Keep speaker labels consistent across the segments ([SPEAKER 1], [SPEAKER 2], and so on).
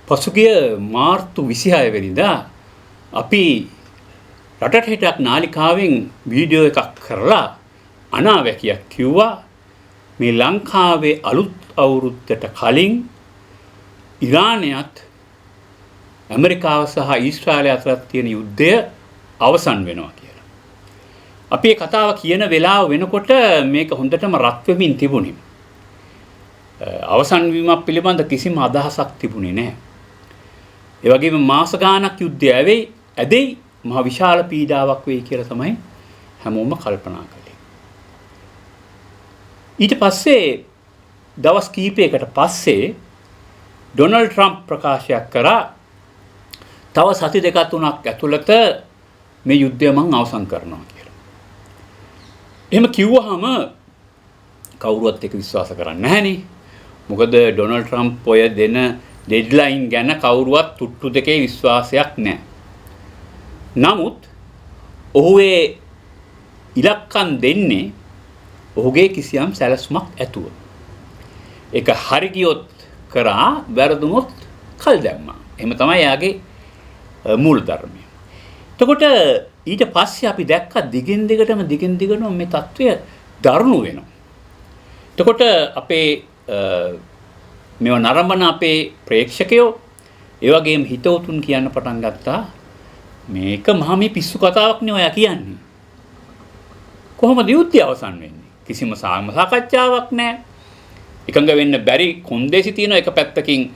[SPEAKER 1] පසුගිය මාර්තු 26 වෙනිදා අපි රටට හිටක් නාලිකාවෙන් වීඩියෝ එකක් කරලා අනාවැකියක් කිව්වා මේ ලංකාවේ අලුත් අවුරුද්දට කලින් ඉරානයත් ඇමරිකාව සහ ඊශ්‍රායලය අතර තියෙන යුද්ධය අවසන් වෙනවා කියලා. අපි මේ කතාව කියන වෙලාව වෙනකොට මේක හොඳටම රත් වෙමින් තිබුණේ. අවසන් වීමක් පිළිබඳ කිසිම අදහසක් තිබුණේ නැහැ. ඒ වගේම මාස ගාණක් යුද්ධය ඇදෙයි මහ විශාල පීඩාවක් වෙයි කියලා තමයි හැමෝම කල්පනා කළේ. ඊට පස්සේ දවස් කිහිපයකට පස්සේ ඩොනල්ඩ් ට්‍රම්ප් ප්‍රකාශයක් කරා තව සති දෙකක් තුනක් ඇතුළත මේ යුද්ධය මම අවසන් කරනවා කියලා. එහෙම කිව්වහම කවුරුවත් ඒක විශ්වාස කරන්නේ නැහනේ. මොකද ඩොනල්ඩ් ට්‍රම්ප් ඔය දෙන ඩෙඩ්ලයින් ගැන කවුරුවත් තුට්ටු දෙකේ විශ්වාසයක් නැහැ. නමුත් ඔහු ඒ ඉලක්කම් දෙන්නේ ඔහුගේ කිසියම් සැලසුමක් ඇතුව. ඒක හරි ගියොත් කරා වැරදුනොත් කල් දැම්මා. එහෙම තමයි යාගේ මූල ධර්මය. එතකොට ඊට පස්සේ අපි දැක්කා දිගින් දිගටම මේ தত্ত্বය දරුණු වෙනවා. එතකොට අපේ මේව නරඹන අපේ ප්‍රේක්ෂකයෝ ඒ වගේම හිතවතුන් කියන්න පටන් ගත්තා මේක මහා මේ පිස්සු කතාවක් නේ ඔයා කියන්නේ. කොහොමද යුද්ධය අවසන් වෙන්නේ? කිසිම සාකච්ඡාවක් නැහැ. එකඟ වෙන්න බැරි කොන්දේසි තියෙන එක පැත්තකින්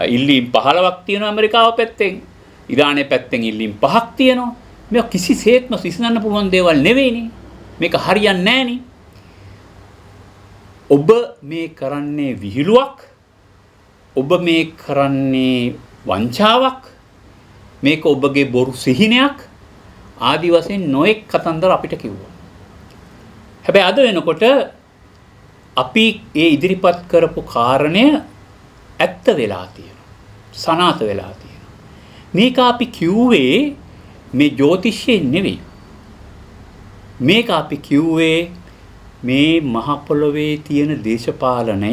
[SPEAKER 1] ඉල්ලීම් 15ක් තියෙනවා ඇමරිකාව පැත්තෙන්. ඉරානයේ පැත්තෙන් ඉල්ලීම් 5ක් තියෙනවා. මේක කිසිසේත්ම විසඳන්න පුළුවන් දේවල් නෙවෙයිනේ. මේක හරියන්නේ නැහනේ. ඔබ මේ කරන්නේ විහිළුවක්. ඔබ මේ කරන්නේ වංචාවක්. මේක ඔබගේ බොරු සිහිනයක්. ආදි වශයෙන් නොඑක් කතන්දර අපිට කිව්වා. හැබැයි අද වෙනකොට අපි ඒ ඉදිරිපත් කරපු කාරණය ඇත්ත වෙලා තියෙනවා. සනාත වෙලා තියෙනවා. මේක අපි කිව්වේ මේ ජ්‍යොතිෂයෙන් නෙවෙයි. මේක අපි කිව්වේ මේ මහ පොළොවේ තියෙන දේශපාලනය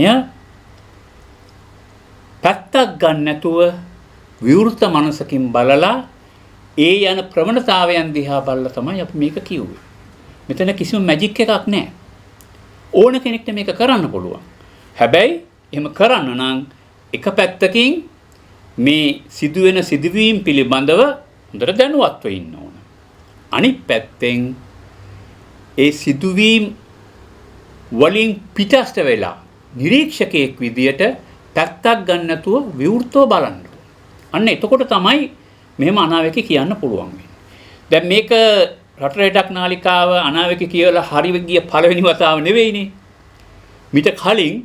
[SPEAKER 1] පැත්තක් ගන්න නැතුව විවෘත මනසකින් බලලා ඒ යන ප්‍රවණතාවයන් දිහා බලලා තමයි අපි මේක කිව්වේ. මෙතන කිසිම මැජික් එකක් නැහැ. ඕන කෙනෙක්ට මේක කරන්න පුළුවන්. හැබැයි එහෙම කරන්න නම් එක පැත්තකින් මේ සිදුවෙන සිදුවීම් පිළිබඳව හොඳට දැනුවත්ව ඉන්න ඕන. අනිත් පැත්තෙන් ඒ සිදුවීම් වලින් පිටස්ත වෙලා නිරීක්ෂකයෙක් විදියට පැත්තක් ගන්න නැතුව විවෘතව බලන්න. අන්න එතකොට තමයි මෙහෙම අනාවැකි කියන්න පුළුවන් වෙන්නේ. දැන් මේක රටරටක් නාලිකාව අනාවැකි කියලා හරි ගිය පළවෙනි වතාව නෙවෙයිනේ. මිට කලින්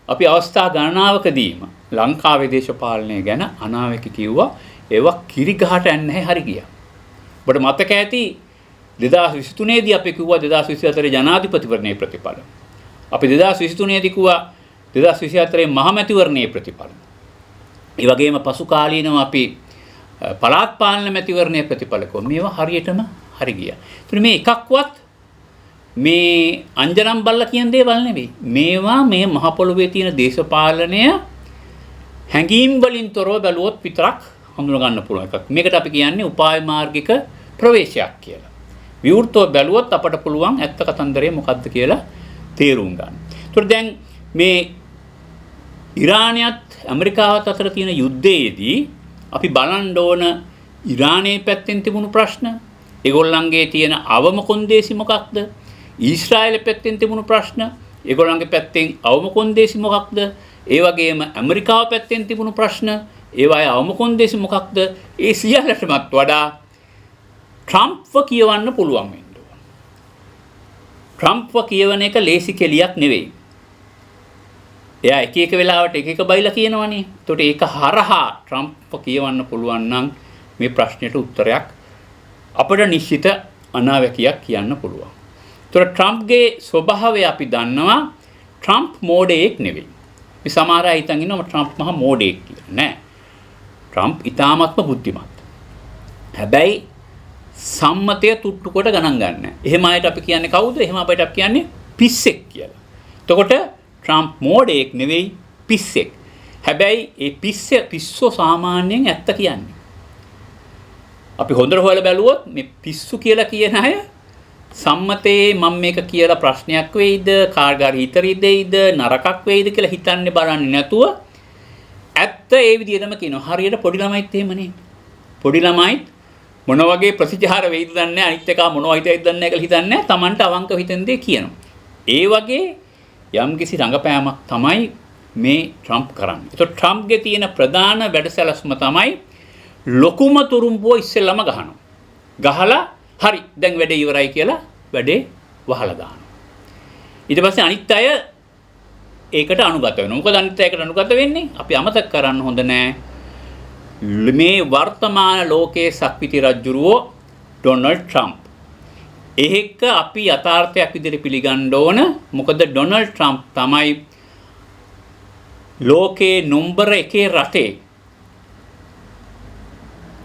[SPEAKER 1] අපි අවස්ථා ගණනාවකදීම ලංකාවේ දේශපාලනය ගැන අනාවැකි කිව්වා. ඒවා කිරි ගහට යන්නේ නැහැ හරි ගියා. ඔබට මතක ඇති 2023 දී අපි කිව්වා 2024 ජනාධිපතිවරණයේ ප්‍රතිඵල. අපි 2023 දී කිව්වා 2024 මහමැතිවරණයේ ප්‍රතිඵල. ඒ වගේම පසු කාලීනව අපි පළාත් පාලන මැතිවරණයේ ප්‍රතිඵල කිව්වා. මේවා හරියටම හරි ගියා. ඒත් මේ එකක්වත් මේ අංජනම් බල්ලා කියන දේවල් නෙවෙයි. මේවා මේ මහ පොළොවේ තියෙන දේශපාලනය හැඟීම් වලින් තොරව බැලුවොත් විතරක් හඳුනා ගන්න පුළුවන් එකක්. මේකට අපි කියන්නේ උපාය මාර්ගික ප්‍රවේශයක් කියලා. විවෘතව බැලුවොත් අපට පුළුවන් ඇත්ත කතන්දරය මොකක්ද කියලා තේරුම් ගන්න. ඒතර දැන් මේ ඉරානයත් ඇමරිකාවත් අතර තියෙන යුද්ධයේදී අපි බලන්න ඕන ඉරානයේ පැත්තෙන් තිබුණු ප්‍රශ්න, ඒගොල්ලන්ගේ තියෙන අවම කොන්දේසි මොකක්ද? ඊශ්‍රායල පැත්තෙන් තිබුණු ප්‍රශ්න, ඒගොල්ලන්ගේ පැත්තෙන් අවම කොන්දේසි මොකක්ද? ඒ වගේම ඇමරිකාව පැත්තෙන් තිබුණු ප්‍රශ්න, ඒවායේ අවම කොන්දේසි මොකක්ද? ඒ සියල්ලටමත් වඩා ට්‍රම්ප්ව කියවන්න පුළුවන් වෙන්න ඕන. ට්‍රම්ප්ව කියවන එක ලේසි කෙලියක් නෙවෙයි. එයා එක වෙලාවට එක බයිලා කියනවනේ. ඒතකොට ඒක හරහා ට්‍රම්ප්ව කියවන්න පුළුවන් නම් මේ ප්‍රශ්නෙට උත්තරයක් අපිට නිශ්චිත අනාවැකියක් කියන්න පුළුවන්. ඒතකොට ට්‍රම්ප්ගේ ස්වභාවය අපි දන්නවා. ට්‍රම්ප් මෝඩයෙක් නෙවෙයි. මේ සමහර අය හිතන් ඉන්නවා ට්‍රම්ප් මහා මෝඩයෙක් කියලා. නෑ. ට්‍රම්ප් ඉතාමත්ම බුද්ධිමත්. හැබැයි සම්මතය තුට්ටු කොට ගණන් ගන්න. එහෙම අයට අපි කියන්නේ කවුද? එහෙම අපිට අපි කියන්නේ පිස්සෙක් කියලා. එතකොට ට්‍රම්ප් මෝඩයෙක් නෙවෙයි පිස්සෙක්. හැබැයි ඒ පිස්සෝ සාමාන්‍යයෙන් ඇත්ත කියන්නේ. අපි හොඳට හොයලා බැලුවොත් මේ පිස්සු කියලා කියන අය සම්මතයේ මම මේක කියලා ප්‍රශ්නයක් වෙයිද, කාර්ගාර හිතරිදෙයිද, නරකක් වෙයිද කියලා හිතන්නේ බලන්නේ නැතුව ඇත්ත ඒ විදිහටම කියනවා. හරියට පොඩි ළමයිත් එහෙමනේ. පොඩි ළමයිත් මොන වගේ ප්‍රතිචාර වෙයිද දන්නේ නැහැ, අනිත් එක මොනවා හිතයිද දන්නේ නැහැ කියලා හිතන්නේ නැහැ. Tamanට අවංකව හිතෙන දේ කියනවා. ඒ වගේ යම්කිසි රංගපෑමක් තමයි මේ ට්‍රම්ප් කරන්නේ. ඒතකොට ට්‍රම්ප්ගේ තියෙන ප්‍රධාන වැඩසැලැස්ම තමයි ලොකුම තුරුම්පුව ඉස්සෙල්ලම ගහනවා. ගහලා හරි දැන් වැඩේ ඉවරයි කියලා වැඩේ වහලා දානවා. ඊට පස්සේ අනිත් අය ඒකට අනුගත වෙනවා. මොකද අනිත් අයකට අනුගත වෙන්නේ? අපි අමතක කරන්න හොඳ නෑ. මේ වර්තමාන ලෝකයේ සක්විති රජුරෝ ඩොනල්ඩ් ට්‍රම්ප්. ඒක අපි යථාර්ථයක් විදිහට පිළිගන්න ඕන. මොකද ඩොනල්ඩ් ට්‍රම්ප් තමයි ලෝකේ නම්බර 1 රටේ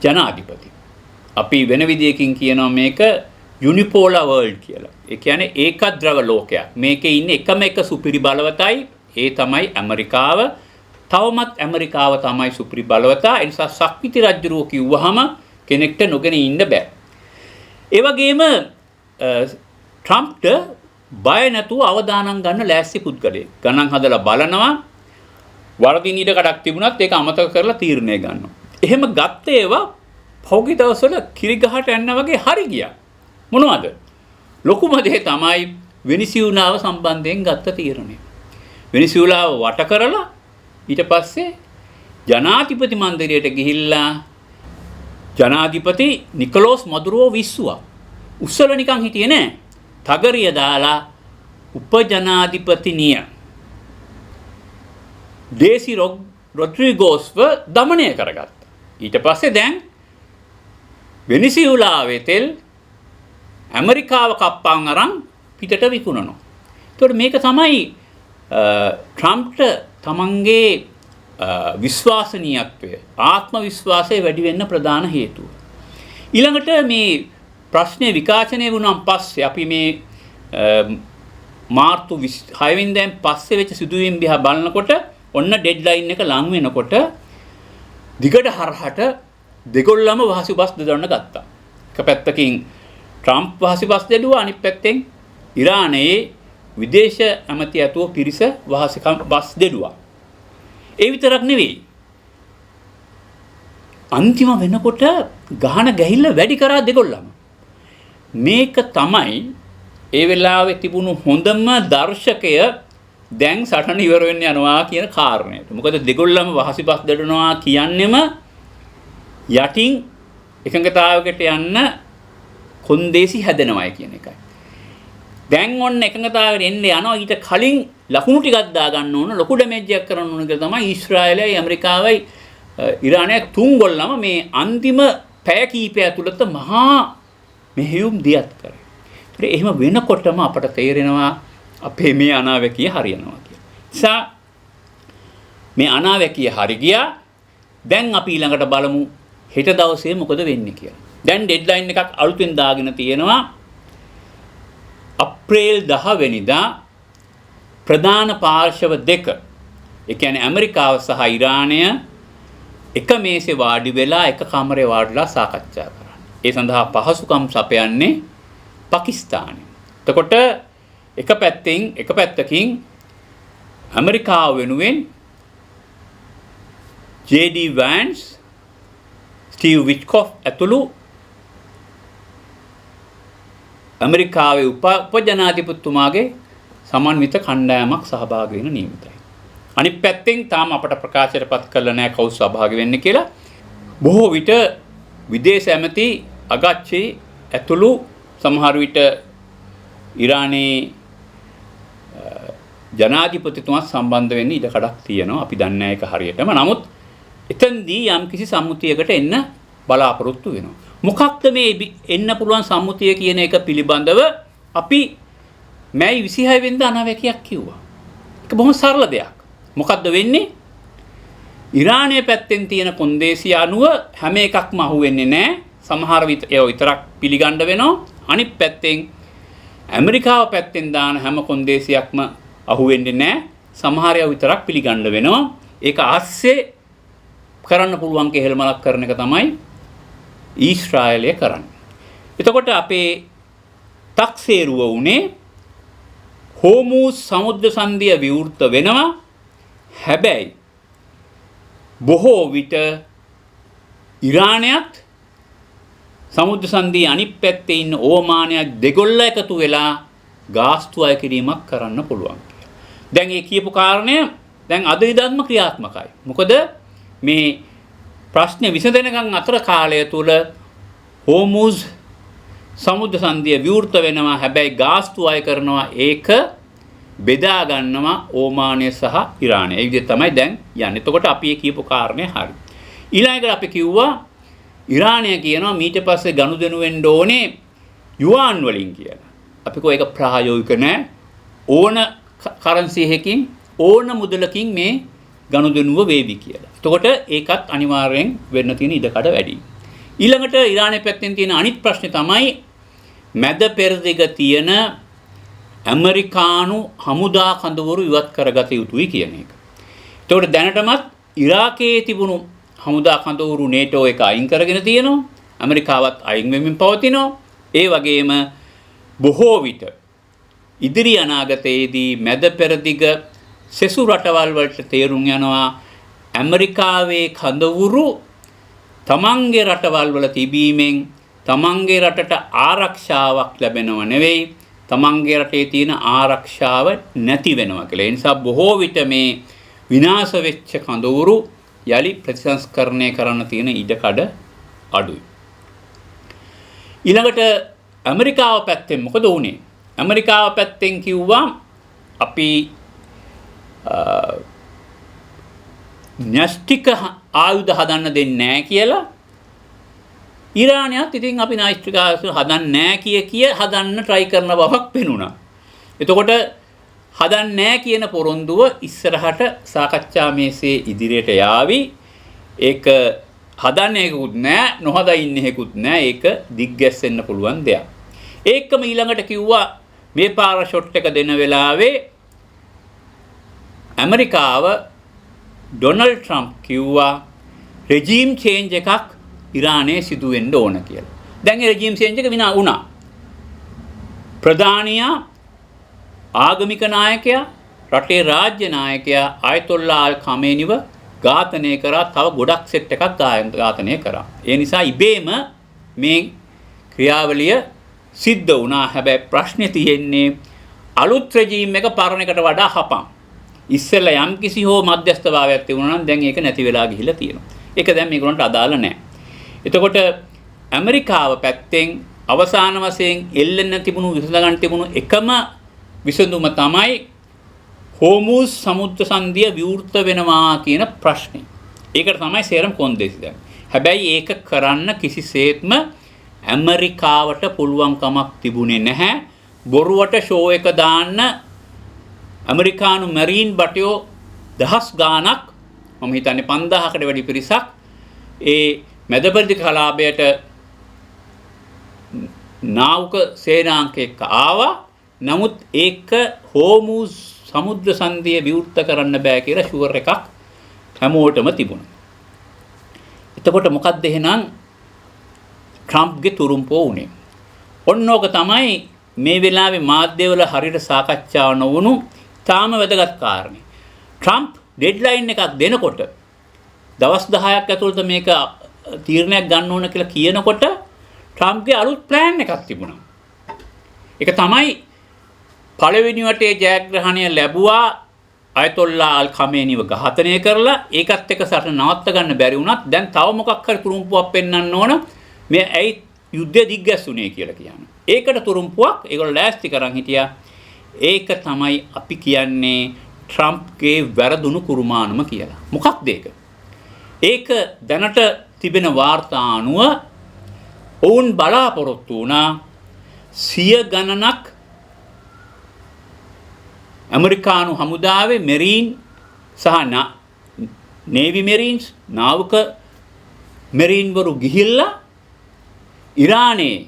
[SPEAKER 1] ජනාධිපති. අපි වෙන විදියකින් කියනවා මේක යුනිපෝලා වර්ල්ඩ් කියලා. ඒ කියන්නේ ඒකද්‍රව ලෝකයක්. මේකේ ඉන්නේ එකම එක සුපිරි බලවතයි. ඒ තමයි ඇමරිකාව. තවමත් ඇමරිකාව තමයි සුපිරි බලවතා. ඒ නිසා සක්විති රජුරෝ කිව්වහම කෙනෙක්ට නොගෙන ඉන්න බෑ. ඒ වගේම ට්‍රම්ප්ට බය නැතුව අවදානම් ගන්න ලෑස්ති පුද්ගලයෙක්. ගණන් හදලා බලනවා. වරදින ඉඩ කඩක් තිබුණත් ඒක අමතක කරලා තීරණය ගන්නවා. එහෙම ගත්ත ඒවා පෞගි දවස්වල කිරිගහට යන්න වගේ හරි ගියා. මොනවද? ලොකුම දේ තමයි වෙනිසියුලාව සම්බන්ධයෙන් ගත්ත තීරණය. වෙනිසියුලාව වට කරලා ඊට පස්සේ ජනාධිපති මණ්ඩලයට ගිහිල්ලා ජනාධිපති නිකොලස් මදුරෝ විශ්වා. උස්සල නිකන් හිටියේ නෑ. තගරිය දාලා උපජනාධිපතිනිය ඩේසි රොඩ්රිගෝස්ව දමනය කරගත්තා. ඊට පස්සේ දැන් වෙනිසියුලාවේ තෙල් ඇමරිකාව කප්පන් අරන් පිටට විකුණනවා. ඒතකොට මේක තමයි ට්‍රම්ප්ට තමන්ගේ විශ්වාසනීයත්වය, ආත්ම විශ්වාසය වැඩි වෙන්න ප්‍රධාන හේතුව. ඊළඟට මේ ප්‍රශ්නේ විකාශනය වුණාන් පස්සේ අපි මේ මාර්තු 26 වෙනිදාන් පස්සේ වෙච්ච සිදුවීම් දිහා බලනකොට ඔන්න ඩෙඩ්ලයින් එක ලඟ වෙනකොට දිගට හරහට දෙගොල්ලම වහසිබස් දෙදරන්න ගත්තා. එක පැත්තකින් ට්‍රම්ප් වහසිබස් දෙදුවා, අනිත් පැත්තෙන් ඉරානයේ විදේශ ඇමති ඇතුව පිරිස වහසිබස් දෙදුවා. ඒ විතරක් නෙවෙයි. අන්තිම වෙනකොට ගහන ගැහිල්ල වැඩි කරා දෙගොල්ලම. මේක තමයි ඒ වෙලාවේ තිබුණු හොඳම දර්ශකය දැන් සටන ඉවර වෙන්න යනවා කියන කාරණය. මොකද දෙගොල්ලම වහසිබස් දෙඩනවා කියන්නෙම යටින් එකඟතාවයකට යන්න කොන්දේසි හැදෙනවයි කියන එකයි. දැන් ඔන්න එකඟතාවයට එන්න යනවා. ඊට කලින් ලකුණු ටිකක් දා ගන්න ඕන, ලොකු ඩැමේජ් එකක් කරන්න ඕන කියලා තමයි ඊශ්‍රායලයි ඇමරිකාවයි ඉරානයයි තුන්ගොල්ලම මේ අන්තිම පැය කීපය ඇතුළත මහා මෙහෙයුම් දියත් කරේ. ඒත් එහෙම වෙනකොටම අපට තේරෙනවා අපේ මේ අනාවැකිය හරියනවා කියලා. නිසා මේ අනාවැකිය හරි ගියා. දැන් අපි ඊළඟට බලමු හෙට දවසේ මොකද වෙන්නේ කියලා. දැන් ඩෙඩ්ලයින් එකක් අලුතෙන් දාගෙන තියෙනවා. අප්‍රේල් 10 වෙනිදා ප්‍රධාන පාර්ශව දෙක, ඒ කියන්නේ ඇමරිකාව සහ ඉරානය එක මේසේ වාඩි වෙලා එක කමරේ වාඩිලා සාකච්ඡා කරන්නේ. ඒ සඳහා පහසුකම් සපයන්නේ පාකිස්තානය. එතකොට එක පැත්තකින් ඇමරිකාව වෙනුවෙන් JD Vance, Steve Witkoff ඇතුළු ඇමරිකාවේ උපජනාධිපතිතුමාගේ සමන්විත කණ්ඩායමක් සහභාගී වෙන නියමිතයි. අනිත් පැත්තෙන් තාම අපට ප්‍රකාශයටපත් කරලා නැහැ කවුරු සහභාගී වෙන්නේ කියලා. බොහෝ විට විදේශ ඇමති අගච්චි ඇතුළු සමහර විට ඉරානයේ ජනාධිපතිතුමා සම්බන්ධ වෙන්න ඉඩ කඩක් තියෙනවා. අපි දන්නේ නැහැ ඒක හරියටම. නමුත් එතෙන්දී යම්කිසි සම්මුතියකට එන්න බලාපොරොත්තු වෙනවා. මොකක්ද මේ එන්න පුළුවන් සම්මුතිය කියන එක පිළිබඳව අපි මැයි 26 වෙනිදා අනාවැකියක් කිව්වා. ඒක බොහොම සරල දෙයක්. මොකද්ද වෙන්නේ? ඉරානයේ පැත්තෙන් තියෙන කොන්දේසිය අනුව හැම එකක්ම අහුවෙන්නේ නැහැ. සමහර විතරක් පිළිගන්න වෙනවා. අනිත් පැත්තෙන් ඇමරිකාව පැත්තෙන් දාන හැම කොන්දේසියක්ම අහුවෙන්නේ නැහැ. සමහර ඒවා විතරක් පිළිගන්න වෙනවා. ඒක ASCII කරන්න පුළුවන් කෙහෙල්මලක් කරන එක තමයි ඊශ්‍රායලය කරන්නේ. එතකොට අපේ තක්සේරුව උනේ හෝමූස් සමුද්‍ර සංධිය විවෘත වෙනවා. හැබැයි බොහෝ විට ඉරානයත් සමුද්‍ර සංධියේ අනිත් පැත්තේ ඉන්න ඕමානයක් දෙගොල්ල එකතු වෙලා ගාස්තු අය කිරීමක් කරන්න පුළුවන් කියලා. දැන් මේ කියපු කාරණය දැන් අද ඉදන්ම ක්‍රියාත්මකයි. මොකද මේ ප්‍රශ්නේ විසඳෙනකන් අතර කාලය තුල හෝමුස් සමුද්‍ර සංධිය විවෘත වෙනවා. හැබැයි ගාස්තු අය කරනවා ඒක බෙදා ගන්නවා ඕමානය සහ ඉරානය. ඒ විදිහට තමයි දැන් යන්නේ. එතකොට අපි මේ කියපු කාරණේ හරි. ඊළඟට අපි කිව්වා ඉරානය කියනවා ඊට පස්සේ ගනුදෙනු වෙන්න ඕනේ යුවාන් වලින් කියලා. අපි කෝ ඒක ප්‍රායෝගික නෑ. ඕන කරන්සි එකකින් ඕන මුදලකින් මේ ගනුදෙනුව වේවි කියලා. එතකොට ඒකත් අනිවාර්යෙන් වෙන්න තියෙන ඉඩකඩ වැඩි. ඊළඟට ඉරානයේ පැත්තෙන් තියෙන අනිත් ප්‍රශ්නේ තමයි මැද පෙරදිග තියෙන ඇමරිකානු හමුදා කඳවුරු ඉවත් කරගත යුතුයි කියන එක. එතකොට දැනටමත් ඉරාකයේ තිබුණු හමුදා කඳවුරු නේටෝ එක අයින් කරගෙන තියෙනවා. ඇමරිකාවත් අයින් වෙමින් පවතිනවා. ඒ වගේම බොහෝ විට ඉදිරි අනාගතයේදී මැද පෙරදිග සෙසු රටවල් වලට තේරුම් යනවා ඇමරිකාවේ කඳවුරු තමන්ගේ රටවල් වල තිබීමෙන් තමන්ගේ රටට ආරක්ෂාවක් ලැබෙනව නෙවෙයි තමන්ගේ රටේ තියෙන ආරක්ෂාව නැති වෙනවා කියලා. ඒ නිසා බොහෝ විට මේ විනාශ වෙච්ච කඳවුරු යලි ප්‍රතිසංස්කරණය කරන්න තියෙන ඉඩකඩ අඩුයි. ඊළඟට ඇමරිකාව පැත්තෙන් මොකද වුනේ? ඇමරිකාව පැත්තෙන් කිව්වා අපි න්‍යෂ්ටික ආයුධ හදන්න දෙන්නේ නැහැ කියලා. ඉරානයත් ඉතින් අපි න්‍යෂ්ටික ආයුධ හදන්නේ නැහැ කිය හදන්න try කරන බවක් පෙනුණා. එතකොට හදන්නේ නැහැ කියන පොරොන්දුව ඉස්සරහට සාකච්ඡා මේසේ ඉදිරියට යාවි. ඒක හදන්නේ එකකුත් නැහැ, නොහදා ඉන්නේ එකකුත් නැහැ. ඒක දිග්ගැස්සෙන්න පුළුවන් දෙයක්. ඒකම ඊළඟට කිව්වා මේ පාර ෂොට් එක දෙන වෙලාවේ ඇමරිකාව ඩොනල්ඩ් ට්‍රම්ප් කිව්වා රෙජීම් චේන්ජ් එකක් ඉරානයේ සිදු වෙන්න ඕන කියලා. දැන් ඒ රෙජීම් චේන්ජ් එක විනා වුණා. ප්‍රධානියා ආගමික නායකයා රටේ රාජ්‍ය 나යකයා ආයතොල්ලා අල් ඛමේනිව ඝාතනය කරා. තව ගොඩක් සෙට් එකක් ඝාතනය කරා. ඒ නිසා ඉබේම මේ ක්‍රියාවලිය සිද්ධ වුණා. හැබැයි ප්‍රශ්නේ තියෙන්නේ අලුත් රෙජීම් එක පරණ එකට වඩා හපම්. ඉස්සෙල්ලා යම් කිසි හෝ මධ්‍යස්ථභාවයක් තිබුණා නම් දැන් ඒක නැති වෙලා ගිහිල්ලා තියෙනවා. ඒක දැන් මේගොල්ලන්ට අදාළ නැහැ. එතකොට ඇමරිකාව පැත්තෙන් අවසාන වශයෙන් එල්ලෙන්න තිබුණු විසඳ ගන්න තිබුණු එකම විසඳුම තමයි හෝමුස් සමුද්‍ර සංධිය විවෘත වෙනවා කියන ප්‍රශ්නේ. ඒකට තමයි සේරම කොන්දේසි දැන්. හැබැයි ඒක කරන්න කිසිසේත්ම ඇමරිකාවට පුළුවන් කමක් තිබුණේ නැහැ. බොරුවට ෂෝ එක දාන්න ඇමරිකානු මරීන් බටයෝ දහස් ගාණක් මම හිතන්නේ 5000කට වැඩි පිරිසක් ඒ මැදපෙරදිග කලාපයට නාවික සේනාංක එක්ක ආවා. නමුත් ඒක හෝමුස් සමුද්‍ර සංධිය විවෘත කරන්න බෑ කියලා ෂුවර් එකක් හැමෝටම තිබුණා. එතකොට මොකද්ද එහෙනම් ට්‍රම්ප්ගේ තුරුම්පෝ උනේ? ඔන්නෝක තමයි මේ වෙලාවේ මාධ්‍යවල හරියට සාකච්ඡා නොවුණු තාම වැදගත් කාරණේ. ට්‍රම්ප් ඩෙඩ්ලයින් එකක් දෙනකොට දවස් 10ක් ඇතුළත මේක තීරණයක් ගන්න ඕන කියලා කියනකොට ට්‍රම්ප්ගේ අලුත් ප්ලෑන් එකක් තිබුණා. ඒක තමයි පළවෙනි වටේ ජයග්‍රහණය ලැබුවා අයතොල්ලා අල් ඛමේනිව ඝාතනය කරලා. ඒකත් එක්ක සටන නවත්ත ගන්න බැරි වුණත් දැන් තව මොකක් හරි තුරුම්පුවක් පෙන්වන්න ඕන මේ ඇයි යුද්ධය දිග්ගැස්සුනේ කියලා කියන්නේ. ඒකට තුරුම්පුවක් ඒගොල්ලෝ ලෑස්ති කරන් හිටියා. ඒක තමයි අපි කියන්නේ ට්‍රම්ප්ගේ වැරදුණු කුරුමානම කියලා. මොකක්ද ඒක? ඒක දැනට තිබෙන වාර්තා අනුව ඔවුන් බලාපොරොත්තු වුණා 100 ගණනක් ඇමරිකානු හමුදාවේ මෙරීන් සහ නේවි මෙරීන්ස් නාවික මෙරීන් වරු ගිහිල්ලා ඉරානයේ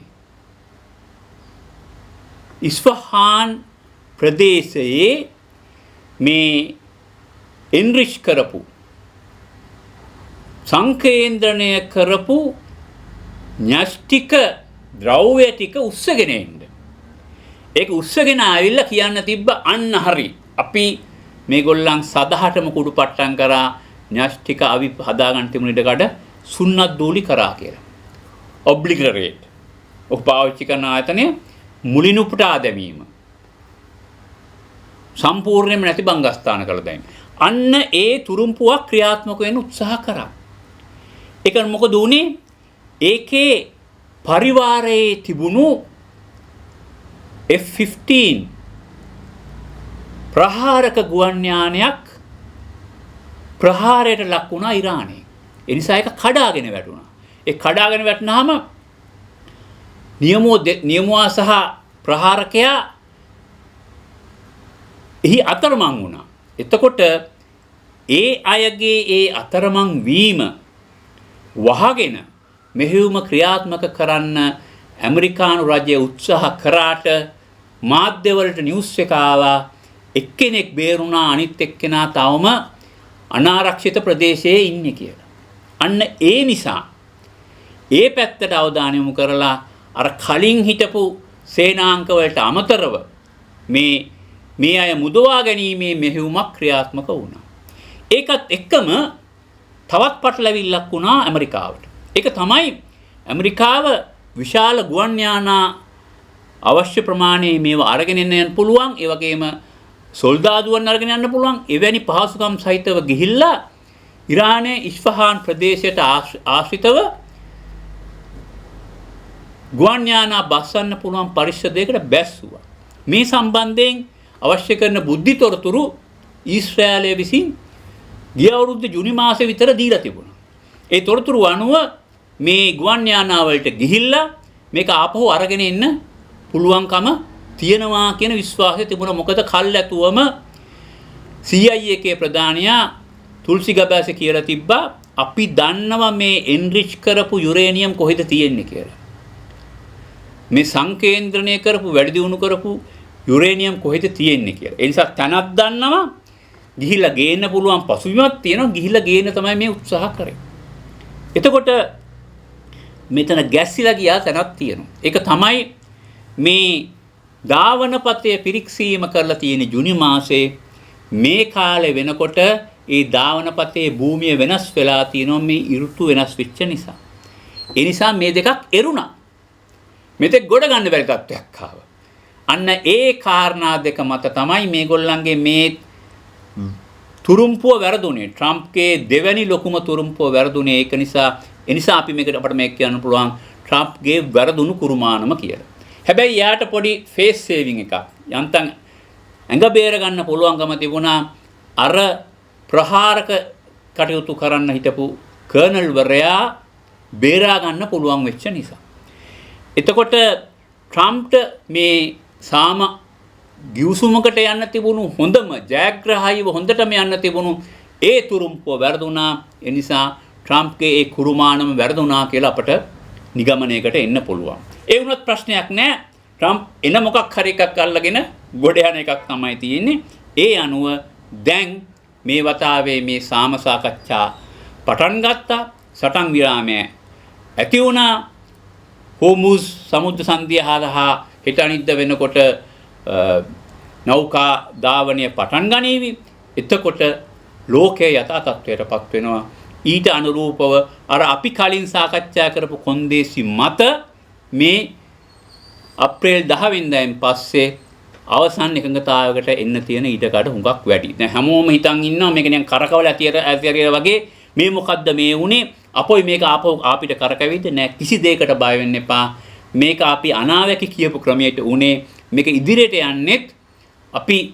[SPEAKER 1] ඉස්ෆහාන් ප්‍රදේශයේ මේ එන්රිච් කරපු සංකේන්ද්‍රණය කරපු න්‍යෂ්ටික ද්‍රව්‍ය ටික උස්සගෙන එන්න. ඒක උස්සගෙන ආවිල්ලා කියන්න තිබ්බ අන්න හරි. අපි මේගොල්ලන් සදහටම කුඩු පට්ටම් කරා න්‍යෂ්ටික අවි හදාගන්න තිබුණ ඉඩකඩ සුන්නත් දූලි කරා කියලා. ඔබ්ලිගරේට්. ඔක් පාවිච්චි කරන ආයතනය මුලින් උපුටා දැමීම. සම්පූර්ණයෙන්ම නැති බංගස්ථාන කළ දැන්. අන්න ඒ තුරුම්පුවක් ක්‍රියාත්මක වෙන්න උත්සාහ කරා. ඒක මොකද උනේ? ඒකේ පරිවාරයේ තිබුණු F-15 ප්‍රහාරක ගුවන් යානයක් ප්‍රහාරයට ලක් වුණා ඉරානයේ. ඒ නිසා ඒක කඩාගෙන වැටුණා. ඒ කඩාගෙන වැටුනහම නියමුවා සහ ප්‍රහාරකයා එහි අතරමං වුණා. එතකොට ඒ අයගේ ඒ අතරමං වීම වහගෙන මෙහෙයුම ක්‍රියාත්මක කරන්න ඇමරිකානු රජය උත්සාහ කරාට මාධ්‍යවලට නිවුස් එක ආවා එක්කෙනෙක් බේරුණා අනිත් එක්කෙනා තවම අනාරක්ෂිත ප්‍රදේශයේ ඉන්නේ කියලා. අන්න ඒ නිසා ඒ පැත්තට අවධානය යොමු කරලා අර කලින් හිටපු සේනාංක වලට අමතරව මේ අය මුදවා ගැනීමේ මෙහෙයුමක් ක්‍රියාත්මක වුණා. ඒකත් එක්කම තවත් පටලැවිල්ලක් වුණා ඇමරිකාවට. ඒක තමයි ඇමරිකාව විශාල ගුවන් යානා අවශ්‍ය ප්‍රමාණයේ මේවා අරගෙන යන්න පුළුවන්. ඒ වගේම සොල්දාදුවන් අරගෙන යන්න පුළුවන්. එවැනි පහසුකම් සහිතව ගිහිල්ලා ඉරානයේ ඉස්ෆහාන් ප්‍රදේශයට ආශ්‍රිතව ගුවන් යානා බස්සන්න පුළුවන් පරිශ්‍රයකට බැස්සුවා. මේ සම්බන්ධයෙන් අවශ්‍ය කරන බුද්ධි තොරතුරු ඊශ්‍රායලය විසින් ගිය අවුරුද්ද ජුනි මාසෙ විතර දීලා තිබුණා. ඒ තොරතුරු අනුව මේ ගුවන් යානා වලට ගිහිල්ලා මේක ආපහු අරගෙන එන්න පුළුවන්කම තියෙනවා කියන විශ්වාසය තිබුණා. මොකද කල්ැතුවම CIA එකේ ප්‍රධානියා තුල්සි ගබෑසි කියලා තිබ්බා අපි දන්නවා මේ එන්රිච් කරපු යුරේනියම් කොහෙද තියෙන්නේ කියලා. මේ සංකේන්ද්‍රණය කරපු වැඩි දියුණු කරපු යුරේනියම් කොහෙද තියෙන්නේ කියලා. ඒ නිසා තැනක් දන්නවා ගිහිල්ලා ගේන්න පුළුවන් පසුබිමක් තියෙනවා ගිහිල්ලා ගේන්න තමයි මේ උත්සාහ කරේ. එතකොට මෙතන ගැස්සිලා ගියා තැනක් තියෙනවා. ඒක තමයි මේ ධාවනපතේ පිරික්සීම කරලා තියෙන ජුනි මාසේ මේ කාලේ වෙනකොට ඒ ධාවනපතේ භූමිය වෙනස් වෙලා තියෙනවා මේ ඍතු වෙනස් වෙච්ච නිසා. ඒ නිසා මේ දෙකක් එරුණා. මෙතෙක් ගොඩ ගන්න බැරි තත්ත්වයක් ආවා. අන්න ඒ කාරණා දෙක මත තමයි මේගොල්ලන්ගේ මේ තුරුම්පුව වැරදුනේ. ට්‍රම්ප්ගේ දෙවැනි ලොකුම තුරුම්පුව වැරදුනේ. ඒක නිසා අපි මේකට අපිට මේක කියන්න පුළුවන් ට්‍රම්ප්ගේ වැරදුණු කුරුමානම කියලා. හැබැයි යාට පොඩි ෆේස් සේවිං එකක් යන්තම් ඇඟ බේර ගන්න පුළුවන්කම තිබුණා අර ප්‍රහාරක කටයුතු කරන්න හිටපු කර්නල් වරයා බේරා ගන්න පුළුවන් වෙච්ච නිසා. එතකොට ට්‍රම්ප්ට මේ සාම ගිවිසුමකට යන්න තිබුණු හොඳම ජයග්‍රහීව හොඳටම යන්න තිබුණු ඒ තුරුම්පුව වැරදුනා. ඒ නිසා ට්‍රම්ප්ගේ ඒ කුරුමානම වැරදුනා කියලා අපට නිගමනයකට එන්න පුළුවන්. ඒ වුණත් ප්‍රශ්නයක් නැහැ. ට්‍රම්ප් එන මොකක් හරි එකක් අල්ලගෙන ගොඩ යන එකක් තමයි තියෙන්නේ. ඒ අනුව දැන් මේ වතාවේ මේ සාම සාකච්ඡා පටන් ගත්තා. සටන් විරාමය ඇති වුණා. හෝමුස් සමුද්‍ර සංධිය හරහා හෙට අනිද්දා වෙනකොට නෞකා ධාවනය පටන් ගනීවි. එතකොට ලෝකයේ යථා තත්ත්වයටපත් වෙනවා. ඊට අනුරූපව අර අපි කලින් සාකච්ඡා කරපු කොන්දේසි මත මේ අප්‍රේල් 10 වෙනිදායින් පස්සේ අවසන් එකඟතාවයකට එන්න තියෙන ඊටකට හුඟක් වැඩි. දැන් හැමෝම හිතන් ඉන්නවා මේක නිකන් කරකවල ඇතිරිය වගේ මේ මොකද්ද මේ වුනේ? අපොයි මේක අපිට කරකවෙයිද? නෑ, කිසි දෙයකට බය වෙන්න එපා. මේක අපි අනාවැකි කියපු ක්‍රමයට උනේ. මේක ඉදිරියට යන්නෙත් අපි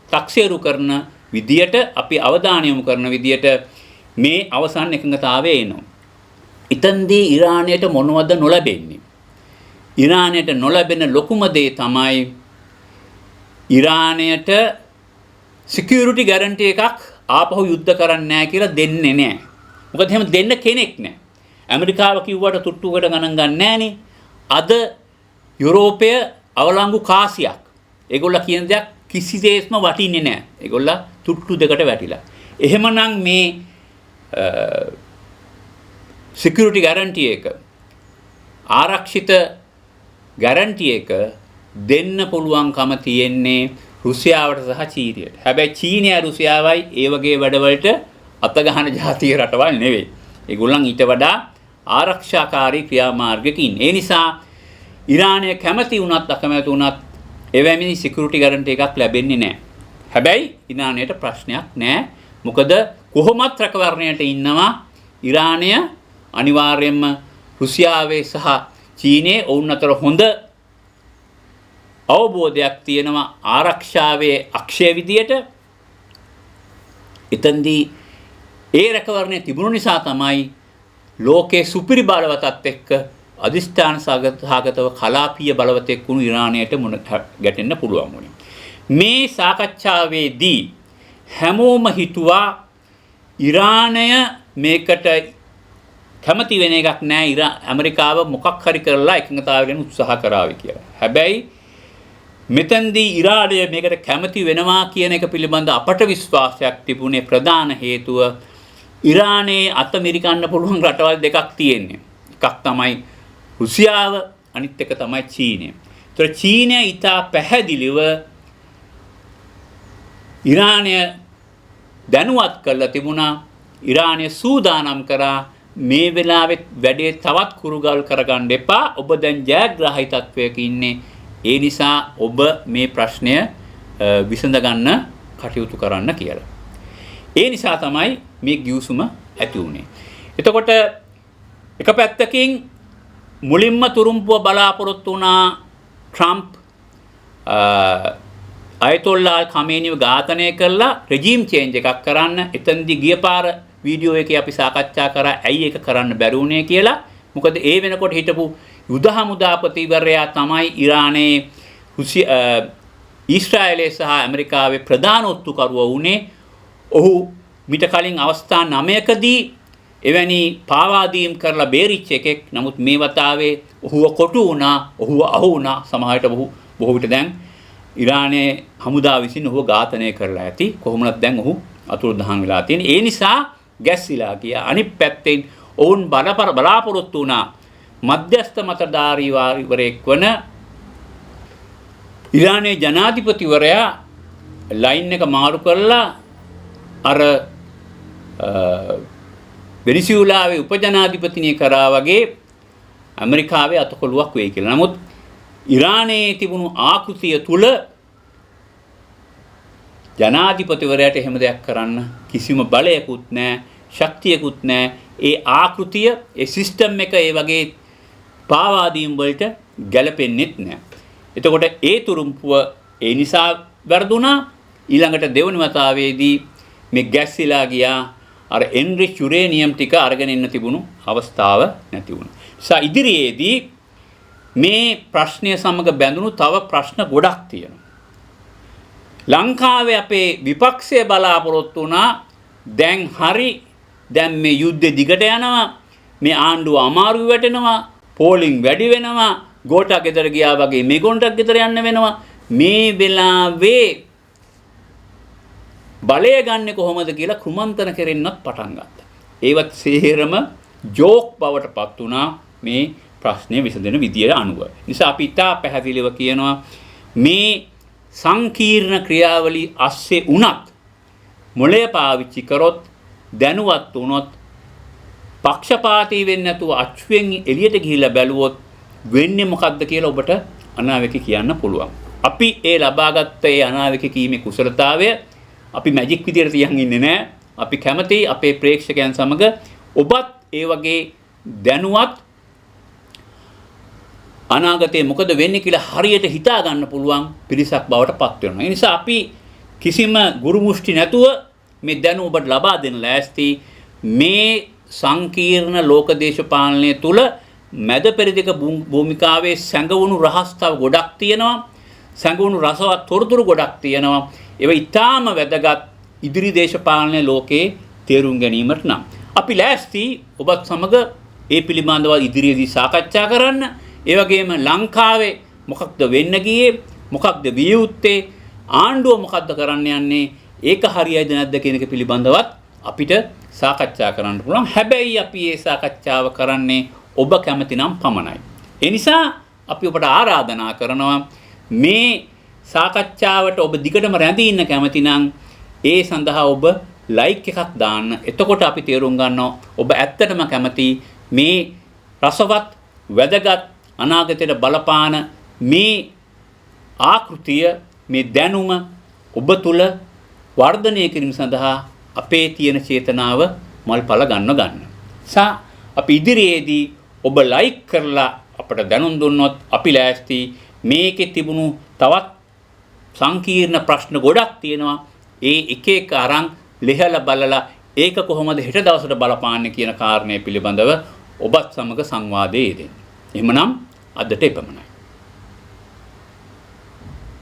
[SPEAKER 1] තක්සේරු කරන විදියට අපි අවධානය යොමු කරන විදියට මේ අවසන් එකඟතාවය එනවා. ඉතින්දී ඉරානයට මොනවද නොලැබෙන්නේ? ඉරානයට නොලැබෙන ලොකුම දේ තමයි ඉරානයට සිකියුරිටි ගැරන්ටි එකක් ආපහු යුද්ධ කරන්නේ නැහැ කියලා දෙන්නේ නැහැ. මොකද එහෙම දෙන්න කෙනෙක් නැහැ. ඇමරිකාව කිව්වට තුට්ටුවකට ගණන් ගන්න නැහනේ. අද යුරෝපය අවලංගු කාසියක්. ඒගොල්ලෝ කියන දෙයක් කිසිසේත්ම වටින්නේ නැහැ. ඒගොල්ලෝ තුට්ටු දෙකට වැටිලා. එහෙමනම් මේ සිකියුරිටි ගැරන්ටි එක ආරක්ෂිත ගැරන්ටි එක දෙන්න පුළුවන්කම තියෙන්නේ රුසියාවට සහ චීනයට. හැබැයි චීනය රුසියාවයි ඒ වගේ වැඩවලට අත ගහන ජාතිය රටවල් නෙවෙයි. ඒගොල්ලන් ඊට වඩා ආරක්ෂාකාරී ක්‍රියාමාර්ගයක ඉන්නේ. ඒ නිසා ඉරානය කැමති වුණත් අකමැති වුණත් එවැනි සිකියුරිටි ගැරන්ටි එකක් ලැබෙන්නේ නැහැ. හැබැයි ඉරානයට ප්‍රශ්නයක් නැහැ. මොකද කොහොමත් රැකවරණයට ඉන්නවා ඉරානය අනිවාර්යයෙන්ම රුසියාවේ සහ චීනයේ ඔවුන් අතර හොඳ අවබෝධයක් තියෙනවා ආරක්ෂාවේ අක්ෂය විදියට. එතෙන්දී ඒ රැකවරණය තිබුණු නිසා තමයි ලෝකයේ සුපිරි බලවතත් එක්ක අධිෂ්ඨාන සාගතව කලාපීය බලවතෙක් වුණු ඉරානයට මුණ ගැටෙන්න පුළුවන් වුණේ. මේ සාකච්ඡාවේදී හැමෝම හිතුවා ඉරානය මේකට කැමති වෙන එකක් නෑ. ඇමරිකාව මොකක් හරි කරලා එකඟතාවයෙන් උත්සාහ කරાવી කියලා. හැබැයි මෙතෙන්දී ඉරානය මේකට කැමති වෙනවා කියන එක පිළිබඳ අපට විශ්වාසයක් තිබුණේ ප්‍රධාන හේතුව ඉරානයේ අත මිරිකන්න පුළුවන් රටවල් දෙකක් තියෙන්නේ. එකක් තමයි රුසියාව, අනිත් එක තමයි චීනය. ඒතර චීනය ඉතා පැහැදිලිව ඉරානය දැනුවත් කරලා තිබුණා. ඉරානය සූදානම් කරා මේ වෙලාවෙත් වැඩේ තවත් කුරුගල් කරගන්න එපා. ඔබ දැන් ජයග්‍රාහී තත්වයක ඉන්නේ. ඒ නිසා ඔබ මේ ප්‍රශ්නය විසඳ ගන්න කටයුතු කරන්න කියලා. ඒ නිසා තමයි මේ ගිවිසුම ඇති වුණේ. එතකොට එක පැත්තකින් මුලින්ම තුරුම්පුව බලාපොරොත්තු වුණා ට්‍රම්ප් අයතොල්ලා ඛමේනිව ඝාතනය කරලා රෙජිම් චේන්ජ් එකක් කරන්න. එතනදී ගිය පාර වීඩියෝ එකේ අපි සාකච්ඡා කරා ඇයි ඒක කරන්න බැරි වුණේ කියලා. මොකද ඒ වෙනකොට හිටපු යුද හමුදාපතිවරයා තමයි ඉරානයේ ඊශ්‍රායලයේ සහ ඇමරිකාවේ ප්‍රධාන ඔත්තුකරුවා වුණේ. ඔහු මිට කලින් අවස්ථා 9කදී එවැනි පාවාදීම් කරලා බේරිච්ච එකෙක්. නමුත් මේ වතාවේ ඔහුව කොටු වුණා, ඔහුව අහු වුණා. සමහරවිට බොහෝ විට දැන් ඉරානයේ හමුදාව විසින් ඔහුව ඝාතනය කරලා ඇති. කොහොමවත් දැන් ඔහු අතුරුදහන් වෙලා තියෙන. ඒ නිසා ගැස්සිලා ගියා. අනිත් පැත්තෙන් ඔවුන් බලාපොරොත්තු වුණා මධ්‍යස්ථ මතධාරීවරයෙක් වන ඉරානයේ ජනාධිපතිවරයා ලයින් එක මාරු කරලා අර වෙනිසුලාවේ උපජනාධිපතිනිය කරා වගේ ඇමරිකාවේ අතකොළුවක් වෙයි කියලා. නමුත් ඉරානයේ තිබුණු ආකෘතිය තුල ජනාධිපතිවරයාට එහෙම දෙයක් කරන්න කිසිම බලයකුත් නැහැ, ශක්තියකුත් නැහැ. ඒ ආකෘතිය, ඒ සිස්ටම් එක ඒ වගේ පාවාදීම් වලට ගැලපෙන්නේත් නැහැ. එතකොට ඒ තුරුම්පුව ඒ නිසා වැරදුනා. ඊළඟට දෙවනි වතාවේදී මේ ගැස්සිලා ගියා. අර එන්රිච් යුරේනියම් ටික අරගෙන ඉන්න තිබුණු අවස්ථාව නැති වුණා. නිසා ඉදිරියේදී මේ ප්‍රශ්නය සමග බැඳුණු තව ප්‍රශ්න ගොඩක් තියෙනවා. ලංකාවේ අපේ විපක්ෂය බලාපොරොත්තු වුණා දැන් හරි, දැන් මේ යුද්ධෙ දිගට යනවා, මේ ආණ්ඩුව අමාරු වැටෙනවා, පෝලිං වැඩි වෙනවා, ගෝඨා ගෙදර ගියා වගේ මේ ගොන්ටක් ගෙදර යන්න වෙනවා. මේ වෙලාවේ බලය ගන්න කොහොමද කියලා කුමන්ත්‍රණ කෙරෙන්නත් පටන් ගත්තා. ඒවත් සේරම ජෝක් බවට පත් වුණා මේ ප්‍රශ්නේ විසඳෙන විදියට අනුව. නිසා අපි ඉතා පැහැදිලිව කියනවා මේ සංකීර්ණ ක්‍රියාවලිය ASCII උනත් මොළය පාවිච්චි කරොත්, දැනුවත් වුණොත්, පක්ෂපාතී වෙන්නේ නැතුව අච්චුවෙන් එළියට ගිහිල්ලා බැලුවොත් වෙන්නේ මොකද්ද කියලා ඔබට අනාවැකි කියන්න පුළුවන්. අපි ඒ ලබාගත්ත ඒ අනාවැකි කීමේ කුසලතාවය අපි මැජික් විදියට තියන් ඉන්නේ නැහැ. අපි කැමති අපේ ප්‍රේක්ෂකයන් සමග ඔබත් ඒ වගේ දැනුවත් අනාගතේ මොකද වෙන්නේ කියලා හරියට හිතා ගන්න පුළුවන් පිරිසක් බවට පත් වෙනවා. ඒ නිසා අපි කිසිම ගුරු මුෂ්ටි නැතුව මේ දැනුම ඔබට ලබා දෙන්න ලෑස්ති. මේ සංකීර්ණ ලෝක දේශපාලනය තුල මැද පෙරදිග භූමිකාවේ සැඟවුණු රහස් තව ගොඩක් තියෙනවා. සැඟවුණු රසවත් තොරතුරු ගොඩක් තියෙනවා. ඒවා ඊටාම වැදගත් ඉදිරි දේශපාලන ලෝකයේ තේරුම් ගැනීමට නම් අපි ලෑස්ති ඔබත් සමග ඒ පිළිබඳව ඉදිරියේදී සාකච්ඡා කරන්න. ඒ වගේම ලංකාවේ මොකක්ද වෙන්න ගියේ, මොකක්ද විය යුත්තේ, ආණ්ඩුව මොකක්ද කරන්න යන්නේ, ඒක හරියයිද නැද්ද කියන එක පිළිබඳවත් අපිට සාකච්ඡා කරන්න පුළුවන්. හැබැයි අපි මේ සාකච්ඡාව කරන්නේ ඔබ කැමති නම් පමණයි. ඒ නිසා අපි ඔබට ආරාධනා කරනවා මේ සාකච්ඡාවට ඔබ දිගටම රැඳී ඉන්න කැමති නම් ඒ සඳහා ඔබ ලයික් එකක් දාන්න. එතකොට අපි තේරුම් ගන්නවා ඔබ ඇත්තටම කැමති මේ රසවත් වැදගත් අනාගතයට බලපාන මේ ආකෘතිය මේ දැනුම ඔබ තුල වර්ධනය කිරීම සඳහා අපේ තියෙන චේතනාව මල්පල ගන්න. අපි ඉදිරියේදී ඔබ ලයික් කරලා අපට දැනුම් දුන්නොත් අපි ලෑස්ති මේකේ තිබුණු තවත් සංකීර්ණ ප්‍රශ්න ගොඩක් තියෙනවා. ඒ එක එක අරන් ලිහලා බලලා ඒක කොහොමද හෙට දවසට බලපාන්නේ කියන කාරණය පිළිබඳව ඔබත් සමග සංවාදයේ යෙදෙන්න. එහෙමනම් අදට එපමණයි.